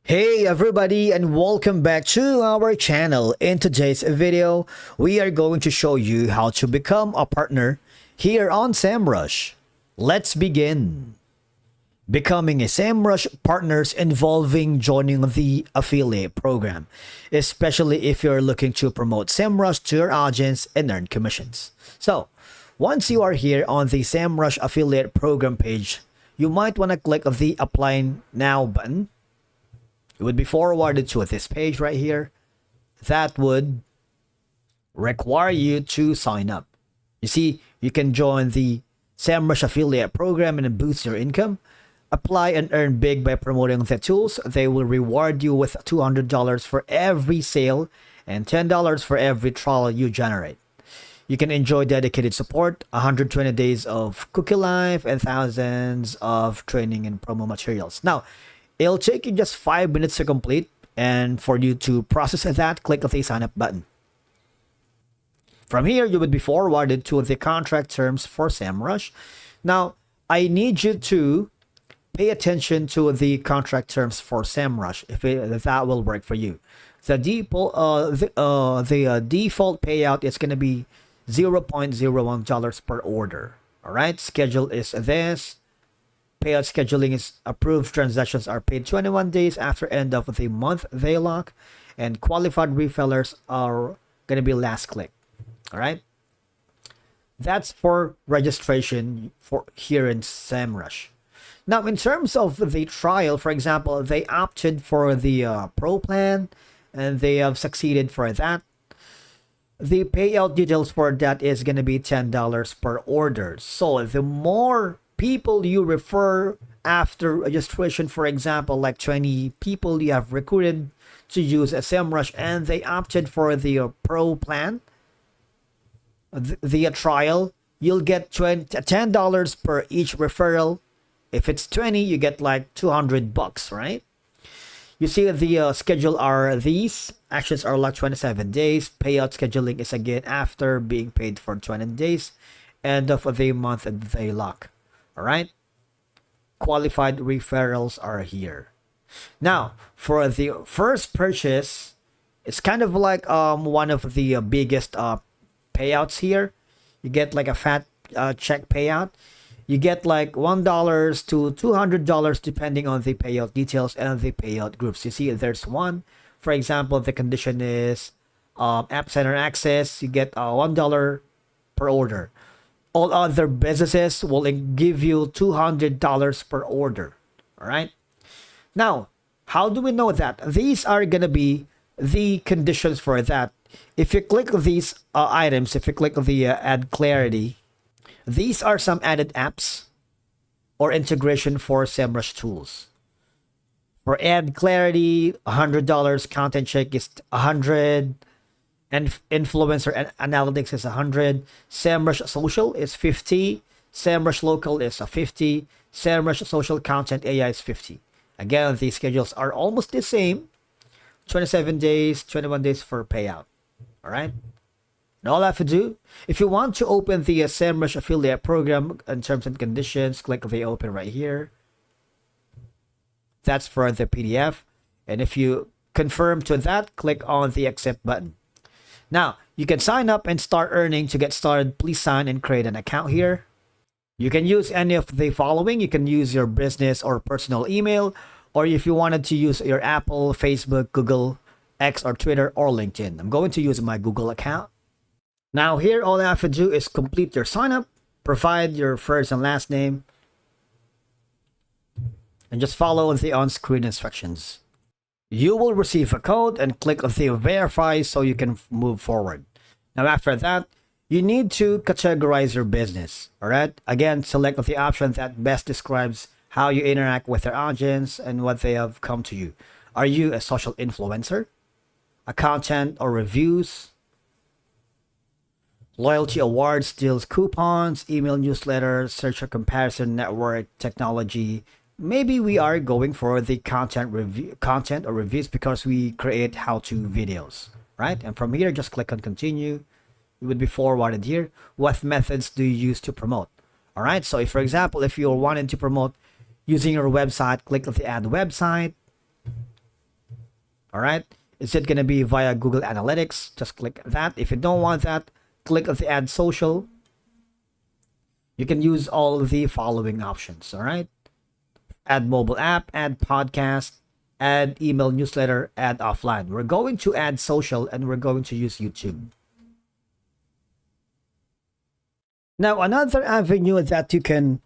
Hey everybody, and welcome back to our channel. In today's video, we are going to show you how to become a partner here on Semrush. Let's begin. Becoming a Semrush partners involving joining the affiliate program, especially if you're looking to promote Semrush to your audience and earn commissions. So, once you are here on the Semrush affiliate program page, you might want to click the Apply Now button. It would be forwarded to this page right here. That would require you to sign up. You see, you can join the Semrush affiliate program and boost your income. Apply and earn big by promoting the tools. They will reward you with $200 for every sale and $10 for every trial you generate. You can enjoy dedicated support, 120 days of cookie life, and thousands of training and promo materials. Now, it'll take you just 5 minutes to complete, and for you to process that, click the sign up button. From here, you would be forwarded to the contract terms for Semrush. Now, I need you to pay attention to the contract terms for Semrush if that will work for you. The default payout is going to be $0.01 per order. All right, schedule is this. Payout scheduling is approved transactions are paid 21 days after end of the month they lock, and qualified resellers are going to be last click. All right, that's for registration for here in Semrush. Now, in terms of the trial, for example, they opted for the pro plan and they have succeeded for that. The payout details for that is going to be $10 per order. So the more people you refer after registration, for example, like 20 people you have recruited to use a Semrush and they opted for the pro plan, the trial, you'll get $10 per each referral. If it's 20, you get like $200, right? You see the schedule are these. Actions are like 27 days. Payout scheduling is again after being paid for 20 days. End of the month and they lock. All right. Qualified referrals are here. Now, for the first purchase, it's kind of like one of the biggest payouts here. You get like a fat check payout. You get like $1 to $200 depending on the payout details and the payout groups. You see, there's one. For example, the condition is App Center access. You get $1 per order. All other businesses will give you $200 per order. All right. Now, how do we know that? These are going to be the conditions for that. If you click these items, if you click the add clarity, these are some added apps or integration for Semrush tools. For add clarity, $100, content check is $100. And influencer and analytics is 100. Semrush social is 50. Semrush local is 50. Semrush social content AI is 50. Again, these schedules are almost the same. 27 days, 21 days for payout. All right. And all I have to do, if you want to open the Semrush affiliate program in terms and conditions, click the open right here. That's for the PDF. And if you confirm to that, click on the accept button. Now, you can sign up and start earning. To get started, please sign and create an account here. You can use any of the following. You can use your business or personal email, or if you wanted to use your Apple, Facebook, Google, X, or Twitter, or LinkedIn. I'm going to use my Google account. Now here, all I have to do is complete your sign up, provide your first and last name, and just follow the on-screen instructions. You will receive a code and click on the verify so you can move forward. Now after that, you need to categorize your business. All right. Again, select the option that best describes how you interact with your audience and what they have come to you. Are you a social influencer, a content or reviews, loyalty awards, deals, coupons, email newsletters, search or comparison network, technology? Maybe we are going for the content or reviews because we create how-to videos, right? And from here, just click on continue. It would be forwarded here. What methods do you use to promote? All right. So if, for example, if you're wanting to promote using your website, click on the add website. All right. Is it going to be via Google Analytics? Just click that. If you don't want that, click the Add Social. You can use all of the following options. All right. Add mobile app, add podcast, add email newsletter, add offline. We're going to add social and we're going to use YouTube. Now, another avenue that you can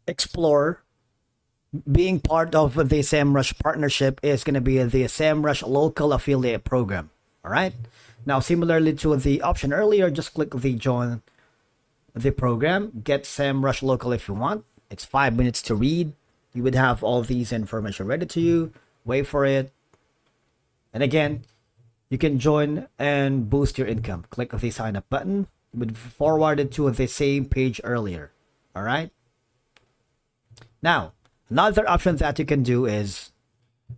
explore being part of the Semrush partnership is going to be the Semrush local affiliate program. All right. Now, similarly to the option earlier, just click the join the program. Get Semrush local if you want. It's 5 minutes to read. You would have all these information ready to you. Wait for it. And again, you can join and boost your income. Click the sign up button. You would forward it to the same page earlier. All right. Now, another option that you can do is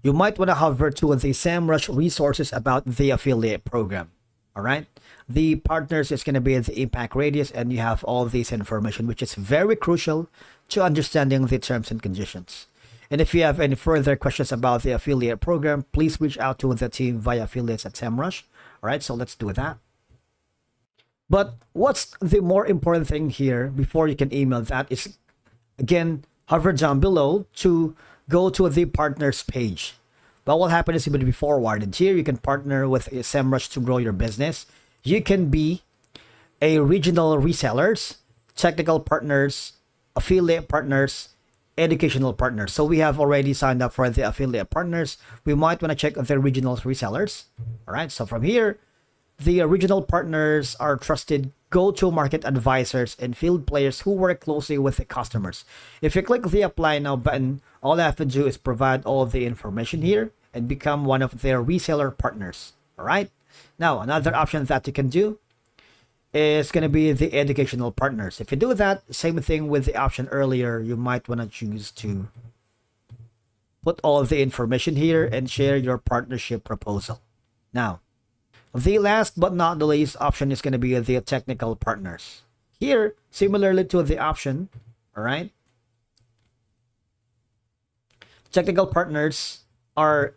you might want to hover to the Semrush resources about the affiliate program. All right. The partners is going to be the impact radius, and you have all this information, which is very crucial to understanding the terms and conditions. And if you have any further questions about the affiliate program, please reach out to the team via affiliates at Semrush. All right. So let's do that. But what's the more important thing here before you can email that is, again, hover down below to go to the partners page. But what will happen is you will be forwarded here. You can partner with Semrush to grow your business. You can be a regional resellers, technical partners, affiliate partners, educational partners. So we have already signed up for the affiliate partners. We might want to check the regional resellers. All right. So from here, the original partners are trusted go-to-market advisors and field players who work closely with the customers. If you click the Apply Now button, all I have to do is provide all of the information here and become one of their reseller partners. All right. Now, another option that you can do is going to be the educational partners. If you do that, same thing with the option earlier, you might want to choose to put all of the information here and share your partnership proposal. Now, the last but not the least option is going to be the technical partners. Here, similarly to the option, all right, technical partners are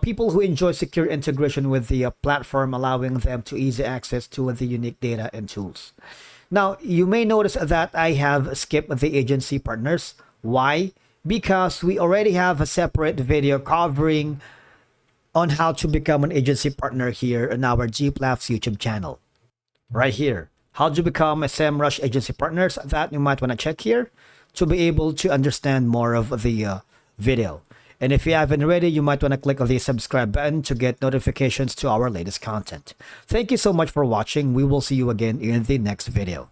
people who enjoy secure integration with the platform, allowing them to easy access to the unique data and tools. Now, you may notice that I have skipped the agency partners. Why? Because we already have a separate video covering on how to become an agency partner here on our GPLAF's YouTube channel. Right here. How to become a Semrush agency partners, that you might want to check here to be able to understand more of the video. And if you haven't already, you might want to click on the subscribe button to get notifications to our latest content. Thank you so much for watching. We will see you again in the next video.